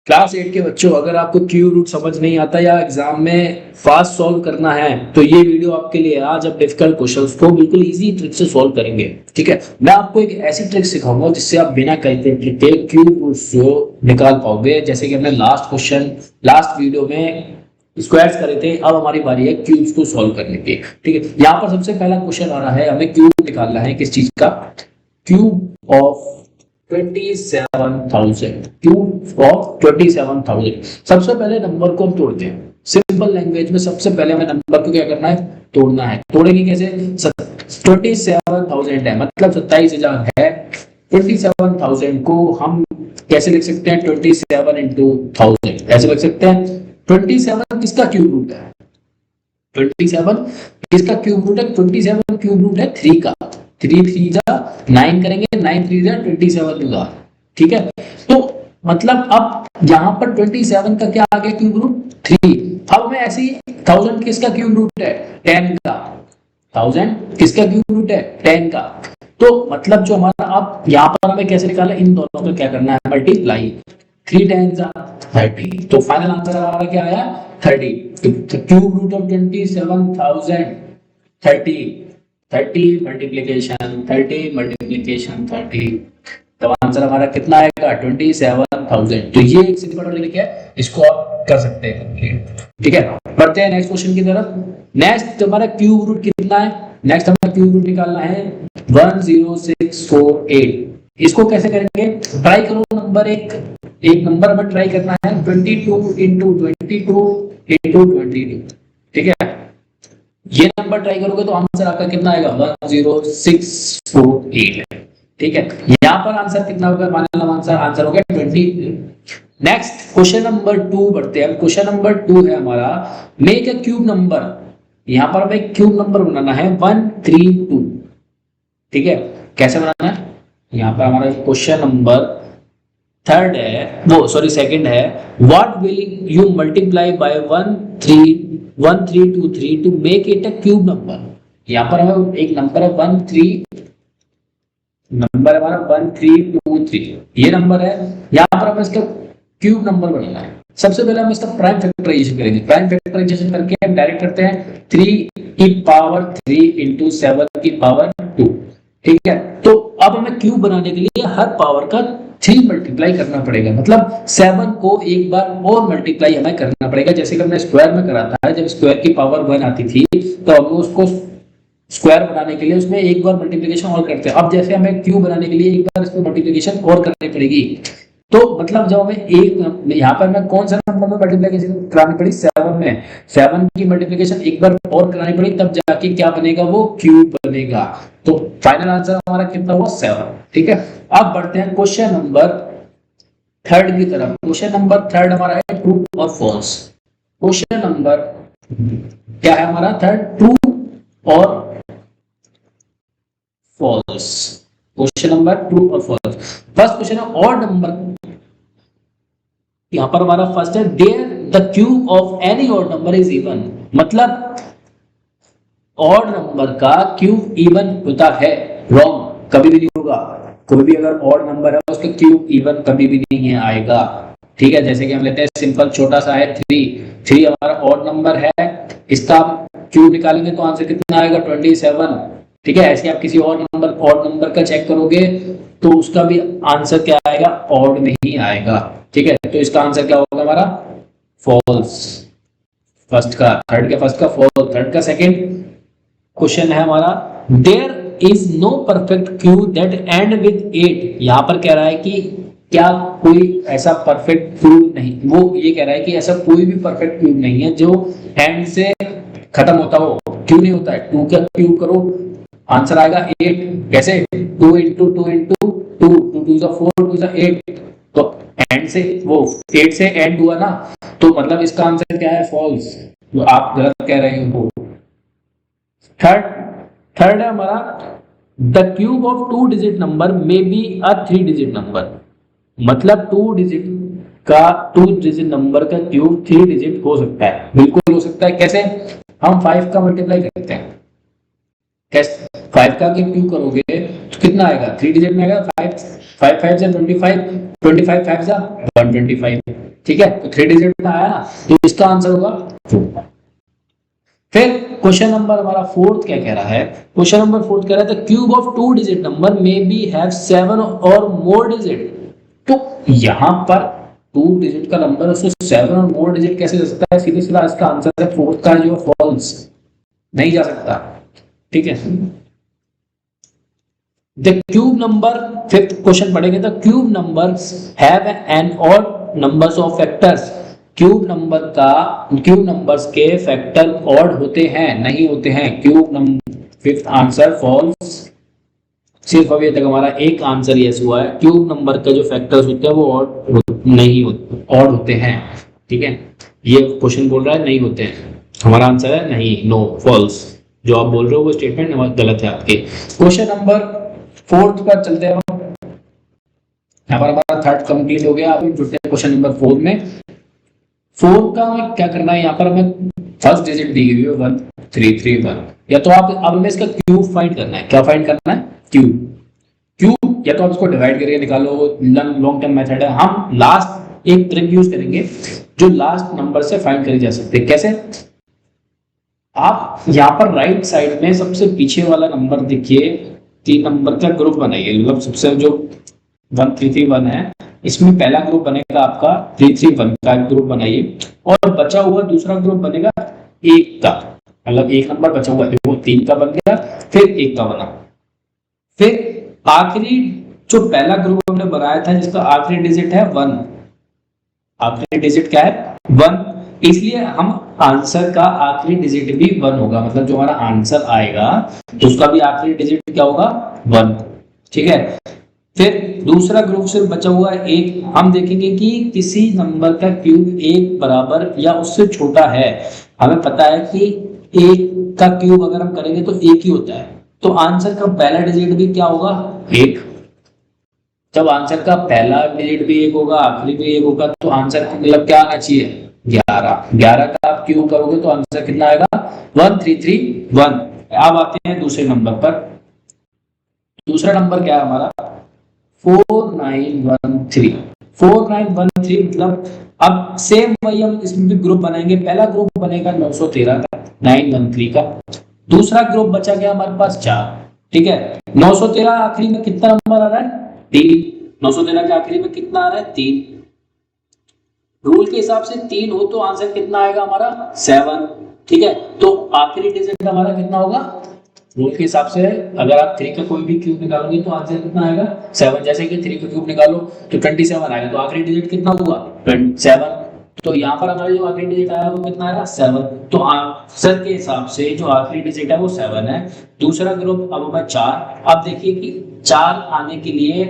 Class 8 के बच्चों, अगर आपको क्यूब रूट समझ नहीं आता या एग्जाम में फास्ट सॉल्व करना है तो ये वीडियो आपके लिए। आज आप डिफिकल्ट क्वेश्चंस को बिल्कुल इजी ट्रिक से सॉल्व करेंगे। ठीक है, मैं आपको एक ऐसी ट्रिक सिखाऊंगा जिससे आप बिना कैलकुलेटर के क्यूब रूट को निकाल पाओगे। जैसे कि हमने लास्ट वीडियो में स्क्वायर्स करे थे, अब हमारी बारी है क्यूब्स को सॉल्व करने की। ठीक है, यहाँ पर सबसे पहला क्वेश्चन आ रहा है, हमें क्यूब निकालना है किस चीज का? Cube of 27,000। Cube of 27,000। सबसे पहले नंबर को हम तोड़ते हैं। सिंपल लैंग्वेज में सबसे पहले हमें नंबर को क्या करना है? तोड़ना है। तोड़ेंगे कैसे? 27,000 है, मतलब 27,000 है। 27,000 को हम कैसे लिख सकते हैं? 27 इंटू 1000 ऐसे लिख सकते हैं। 27 किसका क्यूब रूट है? 27 किसका क्यूब रूट है? 27 क्यूब रूट है 3 का। 3 3 जा 9 करेंगे, 9 3 जा 27 होगा। ठीक है, तो मतलब अब यहाँ पर 27 का क्या आ गया? Cube root 3। अब हमें ऐसे ही 1000 किसका क्यूब रूट है? 10 का। 1000 किसका क्यूब रूट है? 10 का। तो मतलब जो हमारा, अब यहाँ पर हमें कैसे निकालना? इन दोनों का क्या करना है? मल्टीप्लाई। 3 10 30। तो फाइनल आंसर हमारा क्या आया? 30। तो cube root of 27,000 30। 30 multiplication 30 multiplication 30। तब आंसर हमारा कितना आएगा? 27,000। तो ये एक सिंपल ट्रिक है, इसको आप कर सकते हैं। ठीक है, बढ़ते हैं नेक्स्ट क्वेश्चन की तरफ। नेक्स्ट हमारा क्यूब रूट कितना है? नेक्स्ट हमारा क्यूब रूट निकालना है 10648। इसको कैसे करेंगे? ट्राई करो नंबर एक नंबर हमें ट्राई करना है 22 इंटू 22 इंटू 22। ठीक है, ये नंबर ट्राई करोगे तो आंसर आपका कितना आएगा? 10648। ठीक है, यहाँ पर आंसर कितना होगा? फाइनल आंसर होगा 20। नेक्स्ट क्वेश्चन नंबर 2 बढ़ते हैं। क्वेश्चन नंबर 2 है हमारा, मेक अ क्यूब नंबर। यहाँ पर हमें क्यूब नंबर बनाना है 132। ठीक है, कैसे बनाना है? यहाँ पर हमारा क्वेश्चन नंबर थर्ड है, वो सॉरी सेकंड है। What will you multiply by 1323 to make it a cube number. यहाँ पर हमें एक नंबर है 1323। ये नंबर है, यहाँ पर हमें इसका क्यूब नंबर बनाना है। सबसे पहले हम इसका प्राइम फैक्टराइजेशन करेंगे। प्राइम फैक्टराइजेशन करके हम डायरेक्ट करते हैं 3 की पावर 3 इंटू 7 की पावर 2। ठीक है, तो अब हमें क्यूब बनाने के लिए हर पावर का 3 मल्टीप्लाई करना पड़ेगा, मतलब 7 को एक बार और मल्टीप्लाई हमें करना पड़ेगा। जैसे कि हमने स्क्वायर में करा था, जब स्क्वायर की पावर 1 आती थी तो हम उसको स्क्वायर बनाने के लिए उसमें एक बार मल्टीप्लिकेशन और करते हैं। अब जैसे हमें क्यूब बनाने के लिए एक बार इसमें मल्टीप्लिकेशन और करनी पड़ेगी। तो मतलब जब हमें एक यहाँ पर मैं कौन सा नंबर में मल्टीप्लिकेशन करानी पड़ी? 7 में। 7 की मल्टीप्लिकेशन एक बार और करानी पड़ी, तब जाके क्या बनेगा? वो क्यूब बनेगा। तो फाइनल आंसर हमारा कितना हुआ? 7। ठीक है, अब बढ़ते हैं क्वेश्चन नंबर थर्ड की तरफ। क्वेश्चन नंबर थर्ड हमारा है ट्रू और फॉल्स। क्वेश्चन नंबर क्या है हमारा? थर्ड, ट्रू और फॉल्स। क्वेश्चन नंबर ट्रू और फॉल्स। फर्स्ट क्वेश्चन है ऑड नंबर। यहां पर हमारा फर्स्ट है, there the cube of any odd number is even. मतलब ऑड नंबर का क्यूब इवन होता है। रॉन्ग, कभी भी नहीं होगा। कोई भी अगर ऑड नंबर है उसका क्यूब इवन कभी भी नहीं है आएगा। ठीक है, जैसे कि हम लेते हैं सिंपल छोटा सा है 3 हमारा ऑड नंबर है, इसका क्यूब निकालेंगे तो आंसर कितना आएगा? 27। ठीक है, ऐसे आप किसी और ऑड नंबर का चेक करोगे तो उसका भी आंसर क्या आएगा? ऑड में ही आएगा। ठीक है, तो इसका आंसर क्या होगा हमारा? फॉल्स। फर्स्ट का फॉल्स, थर्ड का सेकंड। क्वेश्चन है हमारा, there is no perfect cube that end with 8। यहां पर कह रहा है कि क्या कोई ऐसा परफेक्ट क्यूब नहीं, वो ये कह रहा है कि ऐसा कोई भी परफेक्ट क्यूब नहीं है जो एंड से खत्म होता हो। क्यों नहीं होता है? 2 का क्यूब करो, आंसर आएगा 8। कैसे? 2 इंटू 2 इंटू 2, 2 2 जा 4, 2 जा 8। तो एंड से वो 8 से एंड हुआ ना, तो मतलब इसका आंसर क्या है? फॉल्स। तो आप गलत कह रहे हो। थर्ड है हमारा, the cube of 2 digit number may be a 3 digit number. मतलब 2 डिजिट नंबर का क्यूब 3 डिजिट हो सकता है। बिल्कुल हो सकता है। कैसे? हम 5 का मल्टीप्लाई करते हैं। कैसे? 5 का क्यूब करोगे तो कितना आएगा? 3 डिजिट में आएगा 5 5 5 से 25, 25 5 से 125। ठीक है, तो 3 डिजिट में आया ना, तो इसका आंसर होगा 4। फिर क्वेश्चन नंबर हमारा फोर्थ क्या कह रहा है, क्वेश्चन नंबर फोर्थ कह रहा है the cube of 2 digit number may be have 7 और मोर डिजिट। तो यहां पर 2 डिजिट का नंबर उससे 7 और मोर डिजिट कैसे जा सकता है, सीधे सीधा इसका आंसर है फोर्थ का जो फॉल्स, नहीं जा सकता। ठीक है, the cube number, fifth question पढ़ेंगे, the cube numbers have an odd numbers of factors. Cube numbers के फैक्टर ऑड होते हैं, नहीं होते हैं। Cube number, fifth answer falls. सिर्फ अभी तक हमारा एक आंसर यस हुआ है, क्यूब नंबर का जो फैक्टर्स होते हैं वो ऑड नहीं होते, ऑड होते हैं। ठीक है, ये क्वेश्चन बोल रहा है नहीं होते हैं, हमारा आंसर है नहीं, नो, फॉल्स। जो आप बोल रहे हो वो स्टेटमेंट गलत है आपके। क्वेश्चन नंबर फोर्थ पर चलते हैं, यहाँ पर हमारा थर्ड कंप्लीट हो गया। अब जुड़ते हैं क्वेश्चन नंबर 4 में। 4 का हमें क्या करना है, यहाँ पर हमें फर्स्ट डिजिट दी हुई है 1 3 3 1, या तो आप अब हमें इसका क्यूब फाइंड करना है। क्या फाइंड करना है, क्यूब। या तो आप इसको डिवाइड करके निकालो, लॉन्ग टर्म मेथड है। हम लास्ट एक ट्रिक यूज करेंगे जो लास्ट नंबर से फाइंड करी जा सकते हैं। कैसे, आप यहाँ पर राइट साइड में सबसे पीछे वाला नंबर देखिए, 3 नंबर का ग्रुप बनाइए, मतलब सबसे जो 1 3 3 1 है, इसमें पहला ग्रुप बनेगा आपका 3 3 1 का ग्रुप बनाइए, और बचा हुआ दूसरा ग्रुप बनेगा 1 का, मतलब एक नंबर बचा हुआ है वो 3 का बन गया, फिर 1 का बना। फिर आखिरी जो पहला ग्रुप हमने बनाया था जिसका आखिरी डिजिट है 1, आखिरी डिजिट क्या है 1, इसलिए हम आंसर का आखिरी डिजिट भी 1 होगा, मतलब जो हमारा आंसर आएगा तो उसका भी आखिरी डिजिट क्या होगा 1। ठीक है, फिर दूसरा ग्रुप सिर्फ बचा हुआ है 1। हम देखेंगे कि किसी नंबर का क्यूब 1 बराबर या उससे छोटा है, हमें पता है कि 1 का क्यूब अगर हम करेंगे तो 1 ही होता है, तो आंसर का पहला डिजिट भी क्या होगा 1। जब आंसर का पहला डिजिट भी 1 होगा, आखिरी भी 1 होगा, तो आंसर का मतलब क्या आना चाहिए 11। 11 का आप क्यूब करोगे तो आंसर कितना आएगा 1 3 3 1। अब आते हैं दूसरे नंबर पर। दूसरा नंबर क्या है हमारा 4913। 4913 मतलब अब सेम वही हम इसमें भी ग्रुप बनाएंगे। पहला ग्रुप बनेगा 913 का, 913 का। दूसरा ग्रुप बचा गया हमारे पास 4। ठीक है, 913 आखिरी में कितना नंबर आ रहा है 3। 913 के आखिरी में कितना आ रहा है 3। रूल के हिसाब से 3 हो तो आंसर कितना आएगा हमारा 7। ठीक है, तो आखिरी डिजिट हमारा कितना होगा, रूल के हिसाब से अगर आप 3 का कोई भी क्यूब निकालोगे तो आंसर कितना आएगा 7। जैसे कि 3 का क्यूब निकालो तो 27 आएगा, तो आखिरी डिजिट कितना हुआ 7। तो यहाँ पर हमारा जो आखिरी डिजिट आया वो कितना आएगा 7। तो आंसर के हिसाब से जो आखिरी डिजिट है वो 7 है। दूसरा ग्रुप अब हमें 4। अब देखिए कि 4 आने के लिए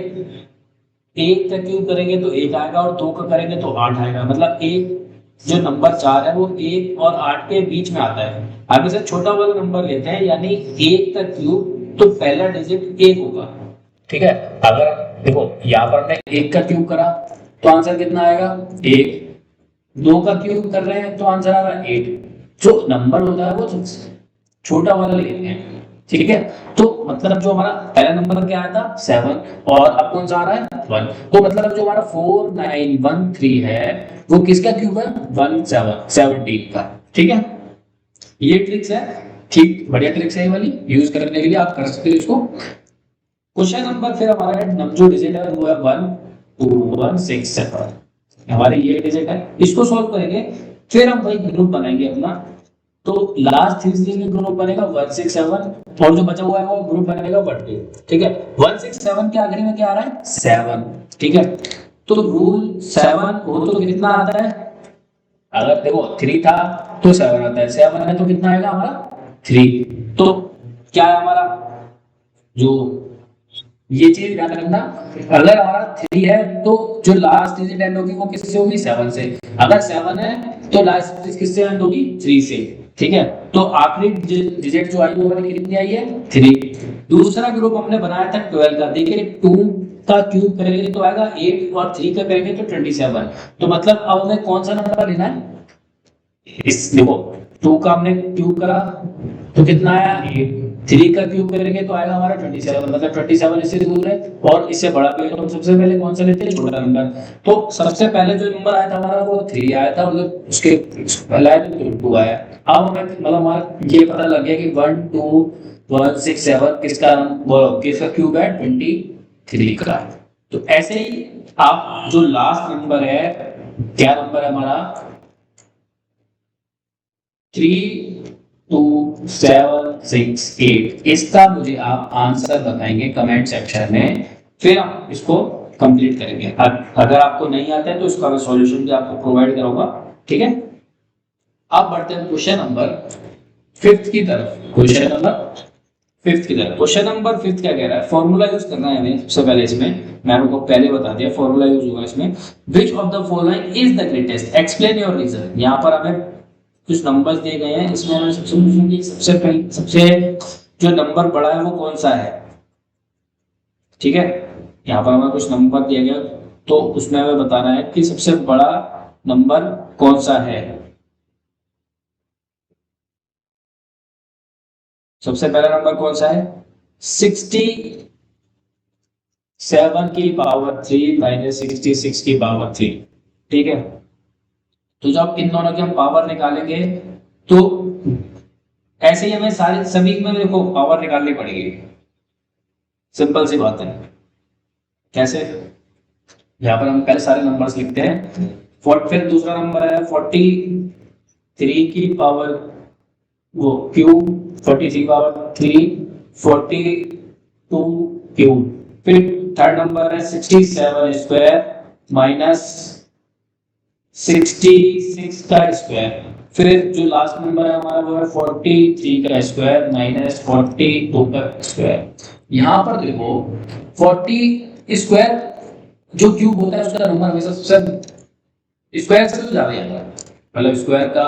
1 का क्यूब करेंगे तो 1 आएगा, और 2 का करेंगे तो 8 आएगा, मतलब एक जो नंबर 4 है वो 1 और 8 के बीच में आता है। आगे से छोटा वाला नंबर लेते हैं, यानी 1 का क्यूब तो पहला डिजिट 1 होगा। ठीक है, अगर देखो यहाँ पर हमने 1 का क्यूब करा तो आंसर कितना आएगा 1। 2 का क्यूब कर रहे हैं तो आंसर आ रहा है 8। जो नंबर होता है वो छोटा वाला लेते हैं। ठीक है, तो मतलब जो हमारा पहला नंबर क्या आया था 7, और अब कौन सा आ रहा है 1, तो मतलब जो हमारा 4913 है वो किसका क्यूब है 17 का। ठीक है, ये ट्रिक्स है, ठीक बढ़िया ट्रिक्स है ये वाली, यूज करने के लिए आप कर सकते हो इसको। क्वेश्चन नंबर फिर हमारा जो डिजिट है वो है 12167, हमारे ये डिजिट है, इसको सॉल्व करेंगे। फिर हम वही ग्रुप बनाएंगे अपना, तो लास्ट 3 डिजिट में ग्रुप बनेगा 167, और जो बचा हुआ है वो ग्रुप बनेगा 12। ठीक है, 167 के आखिरी में क्या आ रहा है 7। ठीक है, तो रूल 7 हो तो कितना आता है, अगर देखो 3 था तो 7 आता है, 7 है तो कितना आएगा हमारा 3। तो क्या है हमारा, जो ये चीज ध्यान रखना, अगर हमारा 3 है तो जो लास्ट डिजिट एंड होगी वो किससे होगी 7 से। अगर 7 है तो लास्ट डिजिट किससे एंड होगी 3 से। ठीक है, तो आखिरी डिजिट जो आई वो वाली कितनी आई है 3। दूसरा ग्रुप हमने बनाया था 12 का, देखिए 2 का क्यूब करेंगे तो आएगा 8, और 3 का करेंगे तो 27। तो मतलब अब हमें कौन सा नंबर लेना है, इस देखो 2 का हमने क्यूब करा तो कितना आया 8, 3 का क्यूब करेंगे तो आएगा हमारा 27, मतलब 27 इससे दूर है और इससे बड़ा भी है, तो हम सबसे पहले कौन सा लेते हैं, छोटा नंबर। तो सबसे पहले जो नंबर आया था हमारा वो 3 आया था, मतलब उसके पहला आया तो 2 आया। अब हमें मतलब हमारा ये पता लग गया कि 1 2 1 6 7 किसका क्यूब है, 23 का। तो ऐसे ही आप जो लास्ट नंबर है, क्या नंबर है हमारा, 3 2 7 6 8, इसका मुझे आप आंसर बताएंगे कमेंट सेक्शन में, फिर हम इसको कंप्लीट करेंगे। अगर आपको नहीं आता है तो इसका मैं सॉल्यूशन भी आपको प्रोवाइड करूंगा, ठीक है। अब बढ़ते हैं क्वेश्चन नंबर 5 की तरफ। क्वेश्चन नंबर 5 की तरफ, क्वेश्चन नंबर 5 क्या कह रहा है, फॉर्मूला यूज करना है हमें। सबसे पहले इसमें मैंने आपको पहले बता दिया फॉर्मूला यूज होगा इसमें। Which of the following is the greatest, explain your reason. यहाँ पर हमें कुछ नंबर्स दिए गए हैं, इसमें हमें सबसे जो नंबर बड़ा है वो कौन सा है, ठीक है। यहाँ पर हमें कुछ नंबर दिया गया तो उसमें हमें बताना है कि सबसे बड़ा नंबर कौन सा है। सबसे पहला नंबर कौन सा है, 67 की पावर 3 माइनस 66 की पावर 3, ठीक है। तो जब इन दोनों की हम पावर निकालेंगे तो ऐसे ही हमें सारी सभी में देखो पावर निकालनी पड़ेगी, सिंपल सी बात है। कैसे, यहाँ पर हम पहले सारे नंबर्स लिखते हैं। फिर दूसरा नंबर है 43 की पावर वो क्यूब, 43 पावर 3 42 क्यूब। फिर थर्ड नंबर है 67 स्क्वायर माइनस 66 का स्क्वायर। फिर जो लास्ट नंबर है हमारा वो है 43 का स्क्वायर माइनस 42 का स्क्वायर। यहाँ पर देखो 40 स्क्वायर जो क्यूब होता है उसका नंबर हमेशा सबसे स्क्वायर से ज्यादा आता है, मतलब स्क्वायर का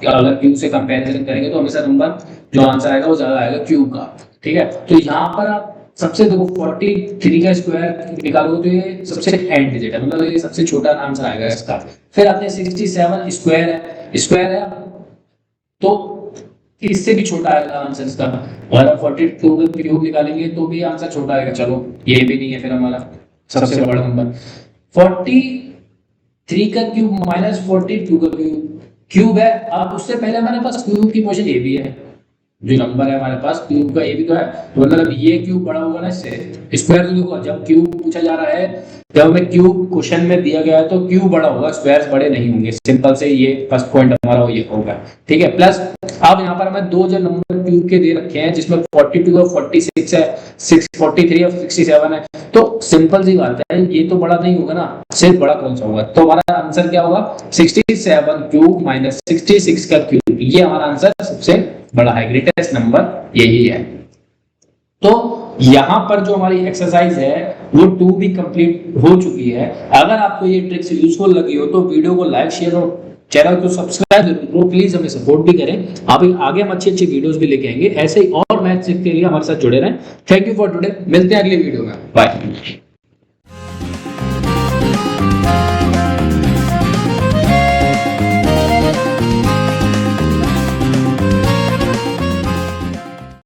अगर क्यूब से कंपैरिजन करेंगे तो हमेशा नंबर जो आंसर आएगा वो ज्यादा आएगा क्यूब का, ठीक है। तो यहाँ पर आप सबसे देखो 43 का स्क्वायर निकालोगे तो ये सबसे एंड डिजिट है, मतलब ये सबसे छोटा आंसर आएगा इसका। फिर आते हैं 67 स्क्वायर है तो इससे भी छोटा आएगा आंसर इसका। और 42 का क्यूब निकालेंगे तो भी आंसर छोटा आएगा, चलो ये भी नहीं है। फिर हमारा सबसे बड़ा नंबर 43 का क्यूब माइनस 42 का क्यूब है। अब उससे पहले हमारे पास क्यूब की पोजीशन ये भी है, जो नंबर है हमारे पास क्यूब का ये भी तो है, तो मतलब ये क्यूब बड़ा होगा ना इससे। स्क्वायर तो देखो जब क्यूब पूछा जा रहा है, जब हमें क्यूब क्वेश्चन में दिया गया है तो क्यूब बड़ा होगा, स्क्वायर्स बड़े नहीं होंगे, सिंपल से ये फर्स्ट पॉइंट हमारा ये होगा, ठीक है। प्लस अब यहाँ पर हमें दो जो नंबर क्यूब के दे रखे हैं जिसमें 42 और 46 है, 43 और 67 है, तो सिंपल सी बात है ये तो बड़ा नहीं होगा ना, सिर्फ बड़ा कौन सा होगा। तो हमारा आंसर क्या होगा, 67 क्यूब माइनस 66 का क्यूब, ये हमारा आंसर सबसे बड़ा है, ग्रेटेस्ट नंबर यही है। तो यहां पर जो हमारी एक्सरसाइज है वो 2 भी कंप्लीट हो चुकी है। अगर आपको ये ट्रिक्स यूजफुल लगी हो तो वीडियो को लाइक शेयर और चैनल को सब्सक्राइब जरूर करो, प्लीज हमें सपोर्ट भी करें। आप आगे हम अच्छी अच्छी वीडियोस भी लेके आएंगे, ऐसे ही और मैथ सीखते रहिए, हमारे साथ जुड़े रहें। थैंक यू फॉर टुडे, मिलते हैं अगली वीडियो में, बाय।